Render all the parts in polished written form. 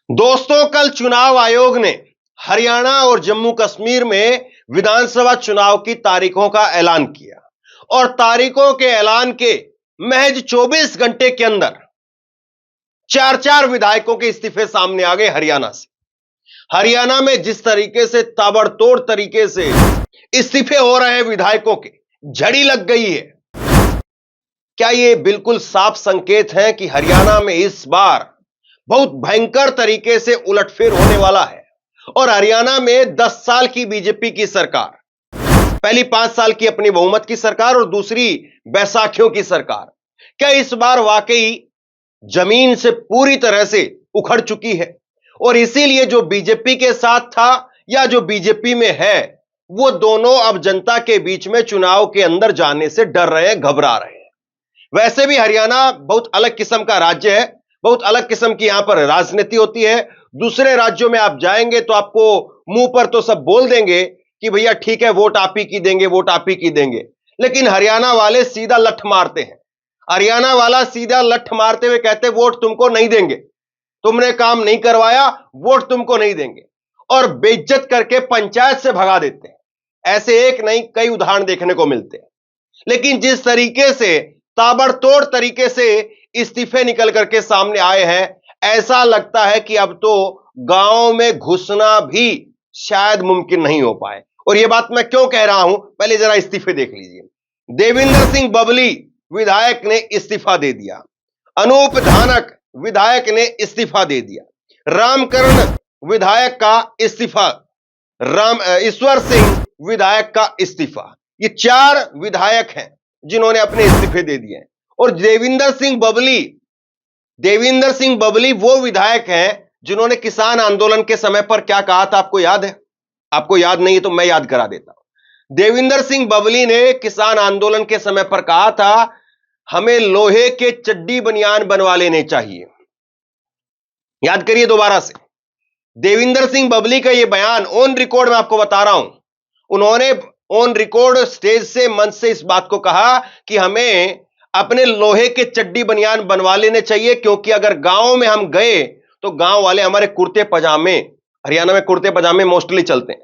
दोस्तों, कल चुनाव आयोग ने हरियाणा और जम्मू कश्मीर में विधानसभा चुनाव की तारीखों का ऐलान किया और तारीखों के ऐलान के महज 24 घंटे के अंदर चार चार विधायकों के इस्तीफे सामने आ गए हरियाणा से। हरियाणा में जिस तरीके से ताबड़तोड़ तरीके से इस्तीफे हो रहे हैं विधायकों के, झड़ी लग गई है। क्या यह बिल्कुल साफ संकेत है कि हरियाणा में इस बार बहुत भयंकर तरीके से उलटफेर होने वाला है और हरियाणा में 10 साल की बीजेपी की सरकार, पहली 5 साल की अपनी बहुमत की सरकार और दूसरी बैसाखियों की सरकार, क्या इस बार वाकई जमीन से पूरी तरह से उखड़ चुकी है? और इसीलिए जो बीजेपी के साथ था या जो बीजेपी में है, वो दोनों अब जनता के बीच में चुनाव के अंदर जाने से डर रहे हैं, घबरा रहे हैं। वैसे भी हरियाणा बहुत अलग किस्म का राज्य है, बहुत अलग किस्म की यहां पर राजनीति होती है। दूसरे राज्यों में आप जाएंगे तो आपको मुंह पर तो सब बोल देंगे कि भैया ठीक है, वोट आप ही की देंगे, वोट आप ही की देंगे, लेकिन हरियाणा वाले सीधा लठ मारते हैं। हरियाणा वाला सीधा लठ मारते हुए कहते वोट तुमको नहीं देंगे, तुमने काम नहीं करवाया, वोट तुमको नहीं देंगे, और बेइज्जत करके पंचायत से भगा देते हैं। ऐसे एक नहीं कई उदाहरण देखने को मिलते हैं। लेकिन जिस तरीके से ताबड़तोड़ तरीके से इस्तीफे निकल करके सामने आए हैं, ऐसा लगता है कि अब तो गांव में घुसना भी शायद मुमकिन नहीं हो पाए। और यह बात मैं क्यों कह रहा हूं, पहले जरा इस्तीफे देख लीजिए। देविंदर सिंह बबली विधायक ने इस्तीफा दे दिया, अनूप धानक विधायक ने इस्तीफा दे दिया, रामकरण विधायक का इस्तीफा, ईश्वर सिंह विधायक का इस्तीफा। ये 4 विधायक हैं जिन्होंने अपने इस्तीफे दे दिए। और देविंदर सिंह बबली वो विधायक हैं जिन्होंने किसान आंदोलन के समय पर क्या कहा था, आपको याद है? आपको याद नहीं है तो मैं याद करा देता हूं। देविंदर सिंह बबली ने किसान आंदोलन के समय पर कहा था, हमें लोहे के चड्डी बनियान बनवा लेने चाहिए। याद करिए दोबारा से। देविंदर सिंह बबली का यह बयान ऑन रिकॉर्ड मैं आपको बता रहा हूं। उन्होंने ऑन रिकॉर्ड स्टेज से, मंच से इस बात को कहा कि हमें अपने लोहे के चड्डी बनियान बनवा लेने चाहिए, क्योंकि अगर गांव में हम गए तो गांव वाले हमारे कुर्ते पजामे, हरियाणा में कुर्ते पजामे मोस्टली चलते हैं,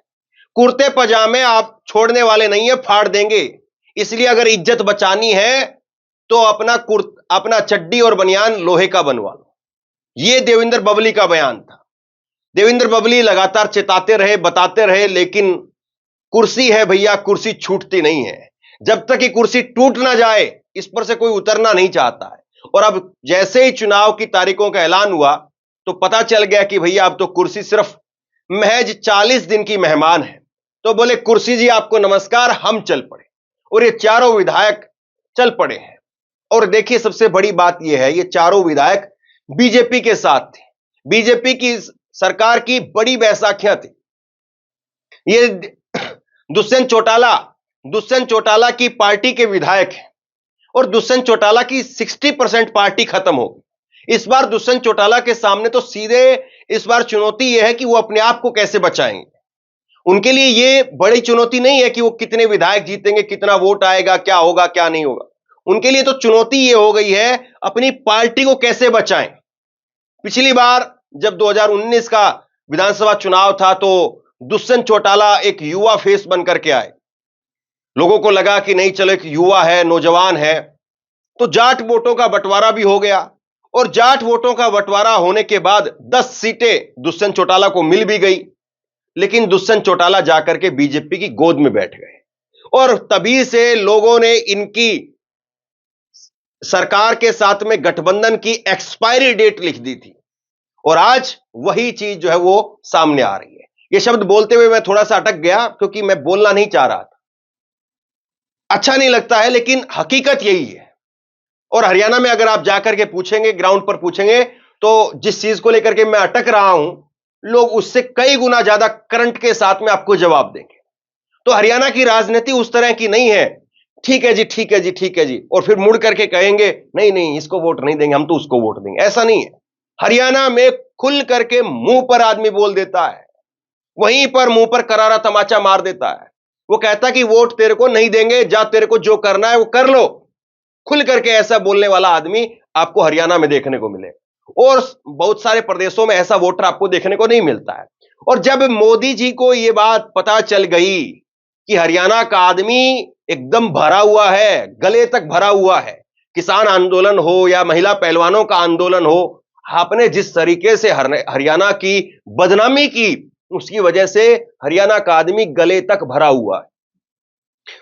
कुर्ते पजामे आप छोड़ने वाले नहीं है, फाड़ देंगे। इसलिए अगर इज्जत बचानी है तो अपना चड्डी और बनियान लोहे का बनवा लो। यह देविंदर बबली का बयान था। देविंदर बबली लगातार चेताते रहे, बताते रहे, लेकिन कुर्सी है भैया, कुर्सी छूटती नहीं है। जब तक कि कुर्सी टूट ना जाए, इस पर से कोई उतरना नहीं चाहता है। और अब जैसे ही चुनाव की तारीखों का ऐलान हुआ तो पता चल गया कि भैया अब तो कुर्सी सिर्फ महज 40 दिन की मेहमान है। तो बोले कुर्सी जी आपको नमस्कार, हम चल पड़े। और ये चारों विधायक चल पड़े हैं। और देखिए सबसे बड़ी बात यह है, ये चारों विधायक बीजेपी के साथ थे, बीजेपी की सरकार की बड़ी बैसाखियां थी। ये दुष्यंत चौटाला की पार्टी के विधायक हैं और दुष्यंत चौटाला की 60% पार्टी खत्म हो गई। इस बार दुष्यंत चौटाला के सामने तो सीधे इस बार चुनौती यह है कि वो अपने आप को कैसे बचाएंगे। उनके लिए यह बड़ी चुनौती नहीं है कि वो कितने विधायक जीतेंगे, कितना वोट आएगा, क्या होगा क्या नहीं होगा। उनके लिए तो चुनौती यह हो गई है अपनी पार्टी को कैसे बचाएं। पिछली बार जब 2019 का विधानसभा चुनाव था तो दुष्यंत चौटाला एक युवा फेस बनकर के आए। लोगों को लगा कि नहीं चलो, एक युवा है, नौजवान है, तो जाट वोटों का बंटवारा भी हो गया। और जाट वोटों का बंटवारा होने के बाद 10 सीटें दुष्यंत चौटाला को मिल भी गई। लेकिन दुष्यंत चौटाला जाकर के बीजेपी की गोद में बैठ गए और तभी से लोगों ने इनकी सरकार के साथ में गठबंधन की एक्सपायरी डेट लिख दी थी। और आज वही चीज जो है वो सामने आ रही है। ये शब्द बोलते हुए मैं थोड़ा सा अटक गया क्योंकि मैं बोलना नहीं चाह रहा था, अच्छा नहीं लगता है, लेकिन हकीकत यही है। और हरियाणा में अगर आप जाकर के पूछेंगे, ग्राउंड पर पूछेंगे, तो जिस चीज को लेकर के मैं अटक रहा हूं, लोग उससे कई गुना ज्यादा करंट के साथ में आपको जवाब देंगे। तो हरियाणा की राजनीति उस तरह की नहीं है, ठीक है जी, ठीक है जी, ठीक है जी, और फिर मुड़ करके कहेंगे नहीं नहीं इसको वोट नहीं देंगे, हम तो उसको वोट देंगे। ऐसा नहीं है। हरियाणा में खुल करके मुंह पर आदमी बोल देता है, वहीं पर मुंह पर करारा तमाचा मार देता है। वो कहता है कि वोट तेरे को नहीं देंगे, जा तेरे को जो करना है वो कर लो। खुल करके ऐसा बोलने वाला आदमी आपको हरियाणा में देखने को मिले। और बहुत सारे प्रदेशों में ऐसा वोटर आपको देखने को नहीं मिलता है। और जब मोदी जी को यह बात पता चल गई कि हरियाणा का आदमी एकदम भरा हुआ है, गले तक भरा हुआ है, किसान आंदोलन हो या महिला पहलवानों का आंदोलन हो, आपने जिस तरीके से हरियाणा की बदनामी की, उसकी वजह से हरियाणा का आदमी गले तक भरा हुआ है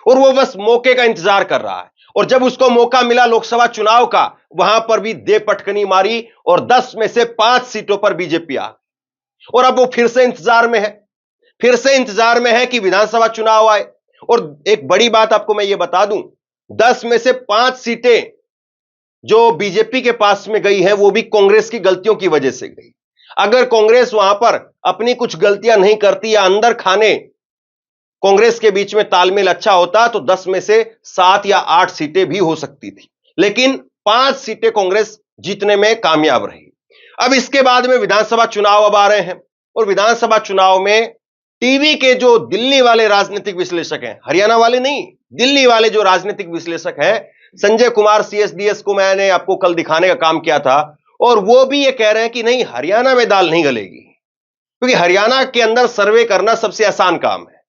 और वो बस मौके का इंतजार कर रहा है। और जब उसको मौका मिला लोकसभा चुनाव का, वहां पर भी दे पटकनी मारी और 10 में से 5 सीटों पर बीजेपी आ। और अब वो फिर से इंतजार में है, फिर से इंतजार में है कि विधानसभा चुनाव आए। और एक बड़ी बात आपको मैं ये बता दूं, 10 में से 5 सीटें जो बीजेपी के पास में गई है, वो भी कांग्रेस की गलतियों की वजह से गई। अगर कांग्रेस वहां पर अपनी कुछ गलतियां नहीं करती या अंदर खाने कांग्रेस के बीच में तालमेल अच्छा होता, तो 10 में से 7 या 8 सीटें भी हो सकती थी, लेकिन 5 सीटें कांग्रेस जीतने में कामयाब रही। अब इसके बाद में विधानसभा चुनाव अब आ रहे हैं और विधानसभा चुनाव में टीवी के जो दिल्ली वाले राजनीतिक विश्लेषक हैं, हरियाणा वाले नहीं, दिल्ली वाले जो राजनीतिक विश्लेषक हैं, संजय कुमार सीएसडीएस को मैंने आपको कल दिखाने का काम किया था, और वो भी ये कह रहे हैं कि नहीं, हरियाणा में दाल नहीं गलेगी, क्योंकि हरियाणा के अंदर सर्वे करना सबसे आसान काम है।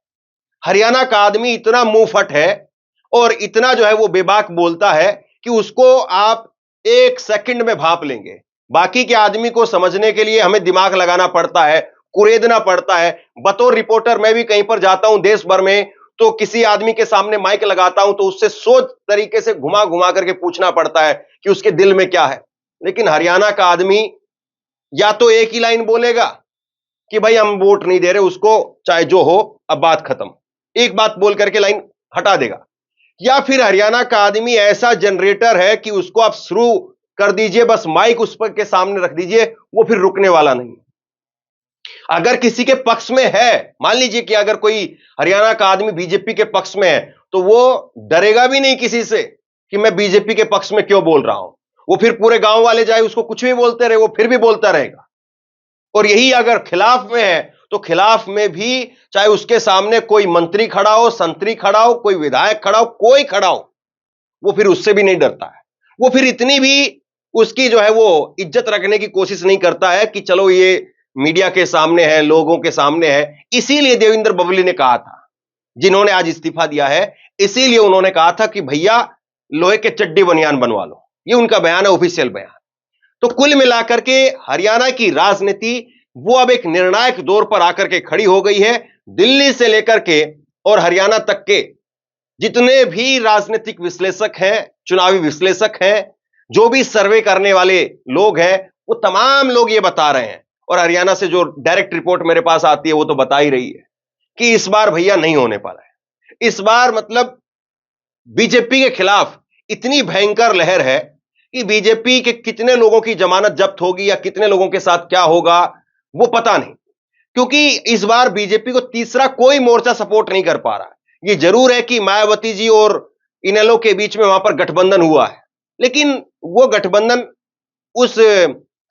हरियाणा का आदमी इतना मुंहफट है और इतना जो है वो बेबाक बोलता है कि उसको आप 1 सेकंड में भांप लेंगे। बाकी के आदमी को समझने के लिए हमें दिमाग लगाना पड़ता है, कुरेदना पड़ता है। बतौर रिपोर्टर मैं भी कहीं पर जाता हूं देश भर में, तो किसी आदमी के सामने माइक लगाता हूं तो उससे सोच तरीके से घुमा घुमा करके पूछना पड़ता है कि उसके दिल में क्या है। लेकिन हरियाणा का आदमी या तो एक ही लाइन बोलेगा कि भाई हम वोट नहीं दे रहे उसको, चाहे जो हो, अब बात खत्म, एक बात बोल करके लाइन हटा देगा। या फिर हरियाणा का आदमी ऐसा जनरेटर है कि उसको आप शुरू कर दीजिए, बस माइक उस पर के सामने रख दीजिए, वो फिर रुकने वाला नहीं। अगर किसी के पक्ष में है, मान लीजिए कि अगर कोई हरियाणा का आदमी बीजेपी के पक्ष में है, तो वो डरेगा भी नहीं किसी से कि मैं बीजेपी के पक्ष में क्यों बोल रहा हूं। वो फिर पूरे गांव वाले जाए उसको कुछ भी बोलते रहे, वो फिर भी बोलता रहेगा। और यही अगर खिलाफ में है, तो खिलाफ में भी चाहे उसके सामने कोई मंत्री खड़ा हो, संतरी खड़ा हो, कोई विधायक खड़ा हो, कोई खड़ा हो, वो फिर उससे भी नहीं डरता है। वो फिर इतनी भी उसकी जो है वो इज्जत रखने की कोशिश नहीं करता है कि चलो ये मीडिया के सामने है, लोगों के सामने है। इसीलिए देवेंद्र बबली ने कहा था, जिन्होंने आज इस्तीफा दिया है, इसीलिए उन्होंने कहा था कि भैया लोहे के चड्डी बनियान बनवा लो। ये उनका बयान है, ऑफिशियल बयान। तो कुल मिलाकर के हरियाणा की राजनीति वो अब एक निर्णायक दौर पर आकर के खड़ी हो गई है। दिल्ली से लेकर के और हरियाणा तक के जितने भी राजनीतिक विश्लेषक हैं, चुनावी विश्लेषक हैं, जो भी सर्वे करने वाले लोग हैं, वो तमाम लोग ये बता रहे हैं, और हरियाणा से जो डायरेक्ट रिपोर्ट मेरे पास आती है वो तो बता ही रही है कि इस बार भैया नहीं होने पाला है। इस बार मतलब बीजेपी के खिलाफ इतनी भयंकर लहर है कि बीजेपी के कितने लोगों की जमानत जब्त होगी या कितने लोगों के साथ क्या होगा वो पता नहीं, क्योंकि इस बार बीजेपी को तीसरा कोई मोर्चा सपोर्ट नहीं कर पा रहा। ये जरूर है कि मायावती जी और इनेलो के बीच में वहां पर गठबंधन हुआ है, लेकिन वो गठबंधन उस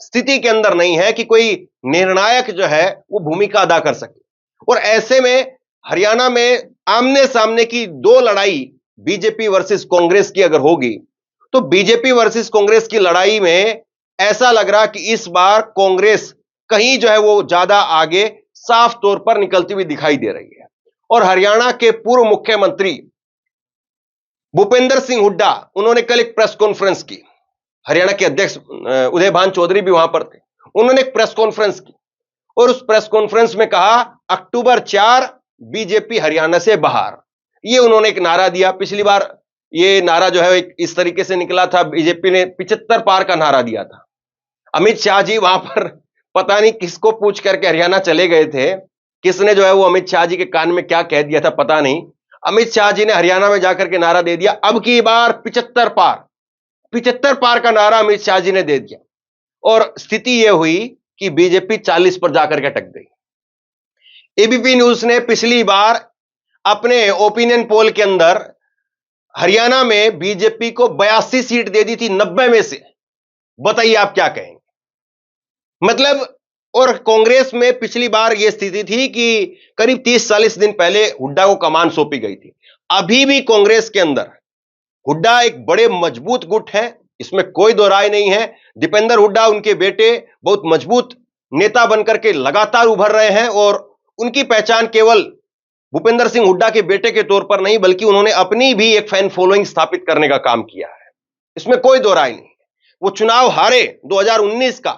स्थिति के अंदर नहीं है कि कोई निर्णायक जो है वो भूमिका अदा कर सके। और ऐसे में हरियाणा में आमने सामने की 2 लड़ाई बीजेपी वर्सेस कांग्रेस की अगर होगी, तो बीजेपी वर्सेस कांग्रेस की लड़ाई में ऐसा लग रहा कि इस बार कांग्रेस कहीं जो है वो ज्यादा आगे साफ तौर पर निकलती हुई दिखाई दे रही है। और हरियाणा के पूर्व मुख्यमंत्री भूपेंद्र सिंह हुड्डा, उन्होंने कल एक प्रेस कॉन्फ्रेंस की। हरियाणा के अध्यक्ष उदय भान चौधरी भी वहां पर थे। उन्होंने एक प्रेस कॉन्फ्रेंस की और उस प्रेस कॉन्फ्रेंस में कहा अक्टूबर 4 बीजेपी हरियाणा से बाहर। ये उन्होंने एक नारा दिया। पिछली बार ये नारा जो है इस तरीके से निकला था, बीजेपी ने 75 पार का नारा दिया था। अमित शाह जी वहां पर पता नहीं किसको पूछ करके हरियाणा चले गए थे, किसने जो है वो अमित शाह जी के कान में क्या कह दिया था पता नहीं। अमित शाह जी ने हरियाणा में जाकर के नारा दे दिया, अब की बार 75 पार का नारा अमित शाह जी ने दे दिया। और स्थिति यह हुई कि बीजेपी 40 पर जाकर के अटक गई। एबीपी न्यूज ने पिछली बार अपने ओपिनियन पोल के अंदर हरियाणा में बीजेपी को 82 सीट दे दी थी 90 में से। बताइए आप क्या कहेंगे? मतलब, और कांग्रेस में पिछली बार यह स्थिति थी कि करीब 30-40 दिन पहले हुड्डा को कमान सौंपी गई थी। अभी भी कांग्रेस के अंदर हुड्डा एक बड़े मजबूत गुट है, इसमें कोई दो राय नहीं है। दीपेंद्र हुड्डा उनके बेटे बहुत मजबूत नेता बनकर के लगातार उभर रहे हैं और उनकी पहचान केवल भूपेंद्र सिंह हुड्डा के बेटे के तौर पर नहीं बल्कि उन्होंने अपनी भी एक फैन फॉलोइंग स्थापित करने का काम किया है, इसमें कोई दो राय नहीं। वो चुनाव हारे 2019 का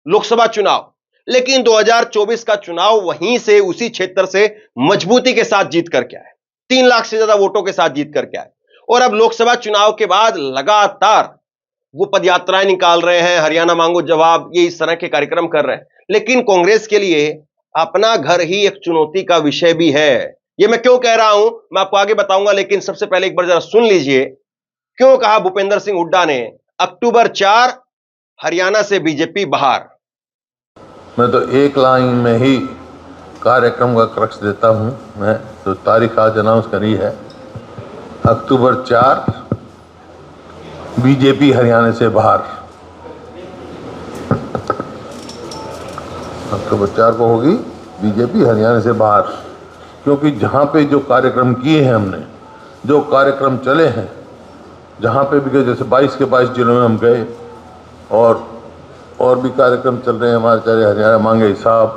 लोकसभा चुनाव, लेकिन 2024 का चुनाव वहीं से उसी क्षेत्र से मजबूती के साथ जीत करके आए, 3 लाख से ज्यादा वोटों के साथ जीत करके आए। और अब लोकसभा चुनाव के बाद लगातार वो पदयात्राएं निकाल रहे हैं, हरियाणा मांगो जवाब, ये इस तरह के कार्यक्रम कर रहे हैं। लेकिन कांग्रेस के लिए अपना घर ही एक चुनौती का विषय भी है। ये मैं क्यों कह रहा हूं मैं आपको आगे बताऊंगा, लेकिन सबसे पहले एक बार जरा सुन लीजिए क्यों कहा भूपेंद्र सिंह हुड्डा ने अक्टूबर 4 हरियाणा से बीजेपी बाहर। मैं तो एक लाइन में ही कार्यक्रम का क्रक्स देता हूं। मैं तो तारीख आज अनाउंस करी है, अक्टूबर 4 बीजेपी हरियाणा से बाहर। अक्टूबर 4 को होगी बीजेपी हरियाणा से बाहर, क्योंकि जहां पे जो कार्यक्रम किए हैं हमने, जो कार्यक्रम चले हैं, जहां पे भी गए, जैसे 22 के 22 जिलों में हम गए और भी कार्यक्रम चल रहे हैं हमारे, चाहे हरियाणा मांगे हिसाब,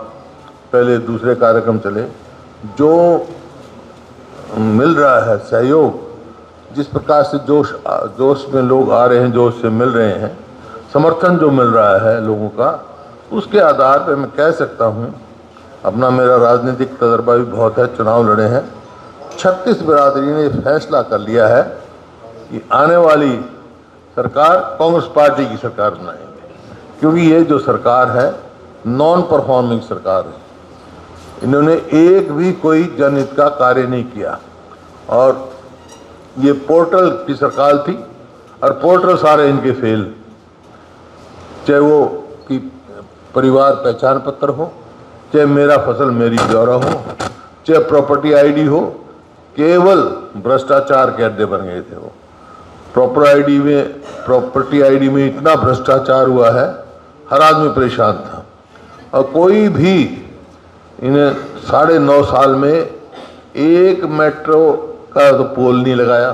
पहले दूसरे कार्यक्रम चले, जो मिल रहा है सहयोग, जिस प्रकार से जोश में लोग आ रहे हैं, जोश से मिल रहे हैं, समर्थन जो मिल रहा है लोगों का, उसके आधार पर मैं कह सकता हूं, अपना मेरा राजनीतिक तजर्बा भी बहुत है, चुनाव लड़े हैं, 36 बिरादरी ने फैसला कर लिया है कि आने वाली सरकार कांग्रेस पार्टी की सरकार बनाएंगे, क्योंकि ये जो सरकार है नॉन परफॉर्मिंग सरकार है। इन्होंने एक भी कोई जनहित का कार्य नहीं किया और ये पोर्टल की सरकार थी और पोर्टल सारे इनके फेल, चाहे वो कि परिवार पहचान पत्र हो, चाहे मेरा फसल मेरी ब्यौरा हो, चाहे प्रॉपर्टी आईडी हो, केवल भ्रष्टाचार के अड्डे बन गए थे वो। प्रॉपर्टी आईडी में इतना भ्रष्टाचार हुआ है, हर आदमी परेशान था और कोई भी इन्हें 9.5 साल में एक मेट्रो का तो पोल नहीं लगाया।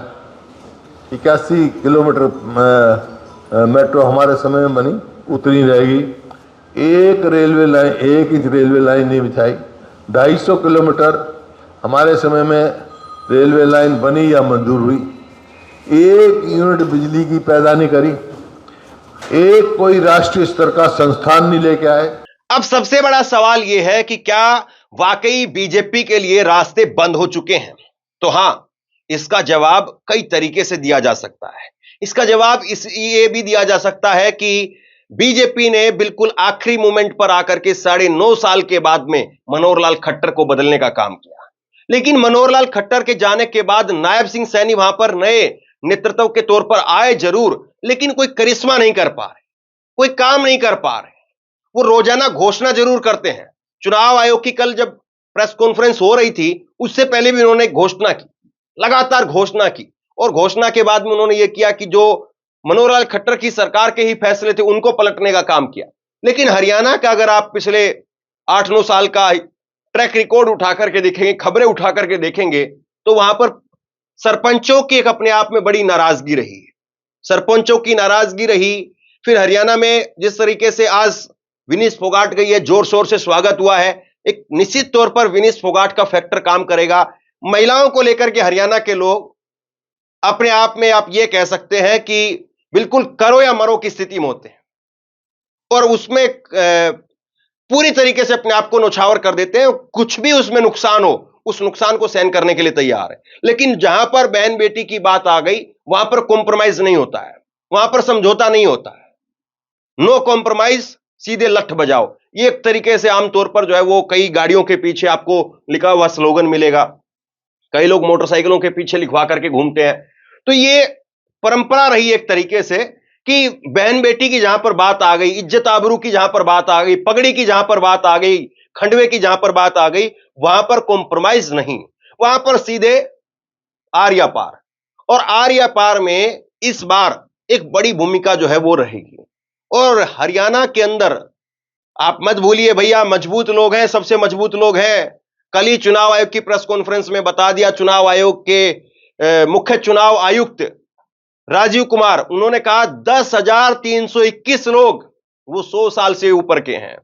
81 किलोमीटर मेट्रो हमारे समय में बनी, उतनी रहेगी। एक railway line, 1 inch railway line नहीं बिछाई। 250 किलोमीटर हमारे समय में रेलवे लाइन बनी या मंजूर हुई, 1 यूनिट बिजली की पैदा नहीं करी, एक कोई राष्ट्रीय स्तर का संस्थान नहीं लेके आए। अब सबसे बड़ा सवाल यह है कि क्या वाकई बीजेपी के लिए रास्ते बंद हो चुके हैं? तो हां, इसका जवाब कई तरीके से दिया जा सकता है। इसका जवाब ये भी दिया जा सकता है कि बीजेपी ने बिल्कुल आखिरी मोमेंट पर आकर के 9.5 साल के बाद में मनोहर लाल खट्टर को बदलने का काम किया। लेकिन मनोहर लाल खट्टर के जाने के बाद नायब सिंह सैनी वहां पर नए नेतृत्व के तौर पर आए जरूर, लेकिन कोई करिश्मा नहीं कर पा रहे, कोई काम नहीं कर पा रहे। वो रोजाना घोषणा जरूर करते हैं। चुनाव आयोग की कल जब प्रेस कॉन्फ्रेंस हो रही थी, उससे पहले भी उन्होंने घोषणा की, लगातार घोषणा की, और घोषणा के बाद में उन्होंने यह किया कि जो मनोहर लाल खट्टर की सरकार के ही फैसले थे उनको पलटने का काम किया। लेकिन हरियाणा का अगर आप पिछले 8-9 साल का ट्रैक रिकॉर्ड उठा करके देखेंगे, खबरें उठा करके देखेंगे, तो वहां पर सरपंचों की एक अपने आप में बड़ी नाराजगी रही, सरपंचों की नाराजगी रही। फिर हरियाणा में जिस तरीके से आज विनीश फोगाट गई है, जोर शोर से स्वागत हुआ है, एक निश्चित तौर पर विनीश फोगाट का फैक्टर काम करेगा। महिलाओं को लेकर के हरियाणा के लोग अपने आप में आप ये कह सकते हैं कि बिल्कुल करो या मरो की स्थिति में होते हैं और उसमें पूरी तरीके से अपने आप को न्यौछावर कर देते हैं। कुछ भी उसमें नुकसान हो, उस नुकसान को सहन करने के लिए तैयार है। लेकिन जहां पर बहन बेटी की बात आ गई, वहां पर कॉम्प्रोमाइज नहीं होता है, वहां पर समझौता नहीं होता है। नो कॉम्प्रोमाइज, सीधे लठ बजाओ, ये एक तरीके से आमतौर पर जो है वो कई गाड़ियों के पीछे आपको लिखा हुआ स्लोगन मिलेगा। कई लोग मोटरसाइकिलों के पीछे लिखवा करके घूमते हैं। तो ये परंपरा रही एक तरीके से कि बहन बेटी की जहां पर बात आ गई, इज्जत आबरू की जहां पर बात आ गई, पगड़ी की जहां पर बात आ गई, खंडवे की जहां पर बात आ गई, वहां पर कॉम्प्रोमाइज नहीं, वहां पर सीधे आर्या पार। और आर्या पार में इस बार एक बड़ी भूमिका जो है वो रहेगी। और हरियाणा के अंदर आप मत भूलिए भैया, मजबूत लोग हैं, सबसे मजबूत लोग हैं। कल ही चुनाव आयोग की प्रेस कॉन्फ्रेंस में बता दिया, चुनाव आयोग के मुख्य चुनाव आयुक्त राजीव कुमार, उन्होंने कहा 10,321 लोग वो 100 साल से ऊपर के हैं।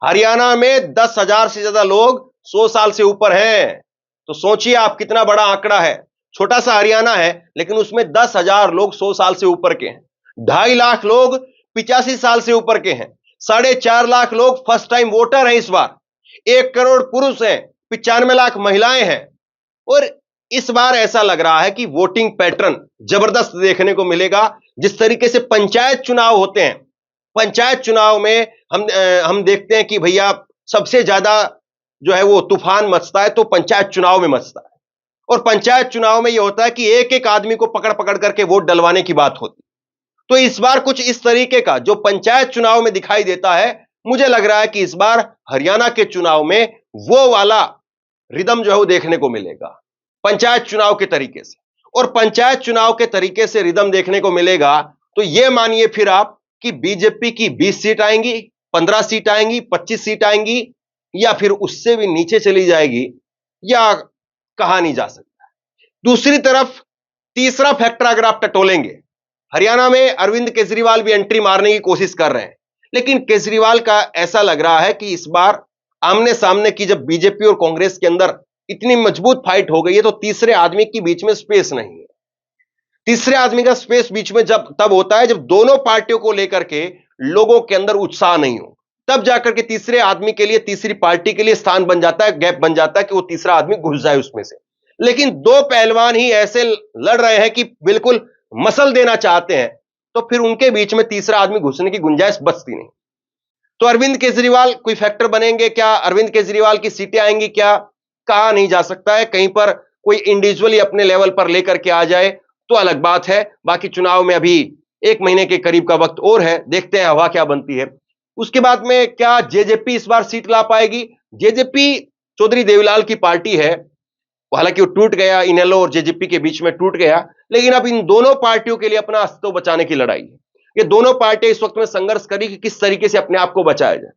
हरियाणा में 10,000 से ज्यादा लोग 100 साल से ऊपर हैं। तो सोचिए आप, कितना बड़ा आंकड़ा है। छोटा सा हरियाणा है, लेकिन उसमें 10,000 लोग 100 साल से ऊपर के हैं। 2.5 लाख लोग 85 साल से ऊपर के हैं। 4.5 लाख लोग फर्स्ट टाइम वोटर हैं इस बार। 1 करोड़ पुरुष हैं, 95 लाख महिलाएं हैं। और इस बार ऐसा लग रहा है कि वोटिंग पैटर्न जबरदस्त देखने को मिलेगा। जिस तरीके से पंचायत चुनाव होते हैं, पंचायत चुनाव में हम देखते हैं कि भैया सबसे ज्यादा जो है वो तूफान मचता है तो पंचायत चुनाव में मचता है। और पंचायत चुनाव में यह होता है कि एक एक आदमी को पकड़ पकड़ करके वोट डलवाने की बात होती। तो इस बार कुछ इस तरीके का जो पंचायत चुनाव में दिखाई देता है, मुझे लग रहा है कि इस बार हरियाणा के चुनाव में वो वाला रिदम जो है वो देखने को मिलेगा, पंचायत चुनाव के तरीके से। और पंचायत चुनाव के तरीके से रिदम देखने को मिलेगा तो यह मानिए फिर आप कि बीजेपी की 20 सीट आएंगी, 15 सीट आएंगी, 25 सीट आएंगी, या फिर उससे भी नीचे चली जाएगी, या कहा नहीं जा सकता। दूसरी तरफ तीसरा फैक्टर अगर आप टटोलेंगे, हरियाणा में अरविंद केजरीवाल भी एंट्री मारने की कोशिश कर रहे हैं, लेकिन केजरीवाल का ऐसा लग रहा है कि इस बार आमने सामने की जब बीजेपी और कांग्रेस के अंदर इतनी मजबूत फाइट हो गई है तो तीसरे आदमी के बीच में स्पेस नहीं है। तीसरे आदमी का स्पेस बीच में जब तब होता है जब दोनों पार्टियों को लेकर के लोगों के अंदर उत्साह नहीं हो, तब जाकर के तीसरे आदमी के लिए, तीसरी पार्टी के लिए स्थान बन जाता है, गैप बन जाता है कि वो तीसरा आदमी घुस जाए उसमें से। लेकिन दो पहलवान ही ऐसे लड़ रहे हैं कि बिल्कुल मसल देना चाहते हैं, तो फिर उनके बीच में तीसरा आदमी घुसने की गुंजाइश बचती नहीं। तो अरविंद केजरीवाल कोई फैक्टर बनेंगे क्या? अरविंद केजरीवाल की सीटें आएंगी क्या? कहा नहीं जा सकता है। कहीं पर कोई इंडिविजुअली अपने लेवल पर लेकर के आ जाए तो अलग बात है। बाकी चुनाव में अभी 1 महीने के करीब का वक्त और है, देखते हैं हवा क्या बनती है। उसके बाद में क्या जेजेपी इस बार सीट ला पाएगी? जेजेपी चौधरी देवीलाल की पार्टी है, हालांकि वो टूट गया, इनेलो और जेजेपी के बीच में टूट गया, लेकिन अब इन दोनों पार्टियों के लिए अपना अस्तित्व बचाने की लड़ाई है। ये दोनों पार्टियां इस वक्त में संघर्ष करी कि किस तरीके से अपने आप को बचाया जाए।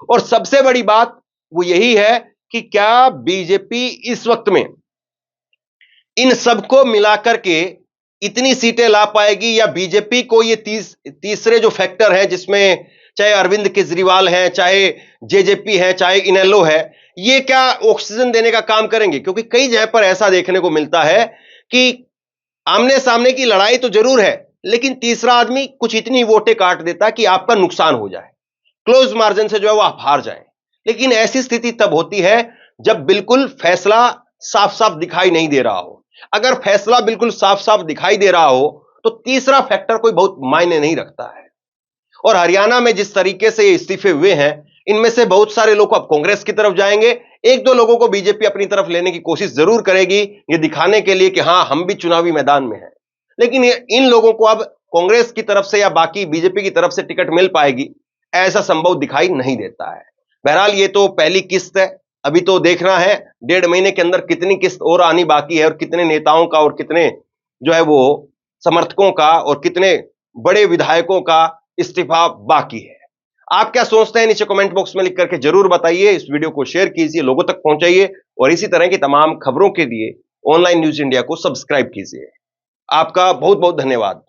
और सबसे बड़ी बात वो यही है कि क्या बीजेपी इस वक्त में इन सबको मिलाकर के इतनी सीटें ला पाएगी, या बीजेपी को ये तीसरे जो फैक्टर है, जिसमें चाहे अरविंद केजरीवाल है, चाहे जेजेपी है, चाहे इनेलो है, ये क्या ऑक्सीजन देने का काम करेंगे? क्योंकि कई जगह पर ऐसा देखने को मिलता है कि आमने सामने की लड़ाई तो जरूर है, लेकिन तीसरा आदमी कुछ इतनी वोटें काट देता कि आपका नुकसान हो जाए, क्लोज मार्जिन से जो है वो आप हार जाएं। लेकिन ऐसी स्थिति तब होती है जब बिल्कुल फैसला साफ साफ दिखाई नहीं दे रहा हो। अगर फैसला बिल्कुल साफ साफ दिखाई दे रहा हो तो तीसरा फैक्टर कोई बहुत मायने नहीं रखता है। और हरियाणा में जिस तरीके से ये इस्तीफे हुए हैं, इनमें से बहुत सारे लोग अब कांग्रेस की तरफ जाएंगे, 1-2 लोगों को बीजेपी अपनी तरफ लेने की कोशिश जरूर करेगी, ये दिखाने के लिए कि हां हम भी चुनावी मैदान में हैं। लेकिन इन लोगों को अब कांग्रेस की तरफ से या बाकी बीजेपी की तरफ से टिकट मिल पाएगी, ऐसा संभव दिखाई नहीं देता है। बहरहाल ये तो पहली किस्त है, अभी तो देखना है 1.5 महीने के अंदर कितनी किस्त और आनी बाकी है, और कितने नेताओं का और कितने जो है वो समर्थकों का और कितने बड़े विधायकों का इस्तीफा बाकी है। आप क्या सोचते हैं नीचे कमेंट बॉक्स में लिख करके जरूर बताइए। इस वीडियो को शेयर कीजिए, लोगों तक पहुंचाइए, और इसी तरह की तमाम खबरों के लिए ऑनलाइन न्यूज इंडिया को सब्सक्राइब कीजिए। आपका बहुत बहुत धन्यवाद।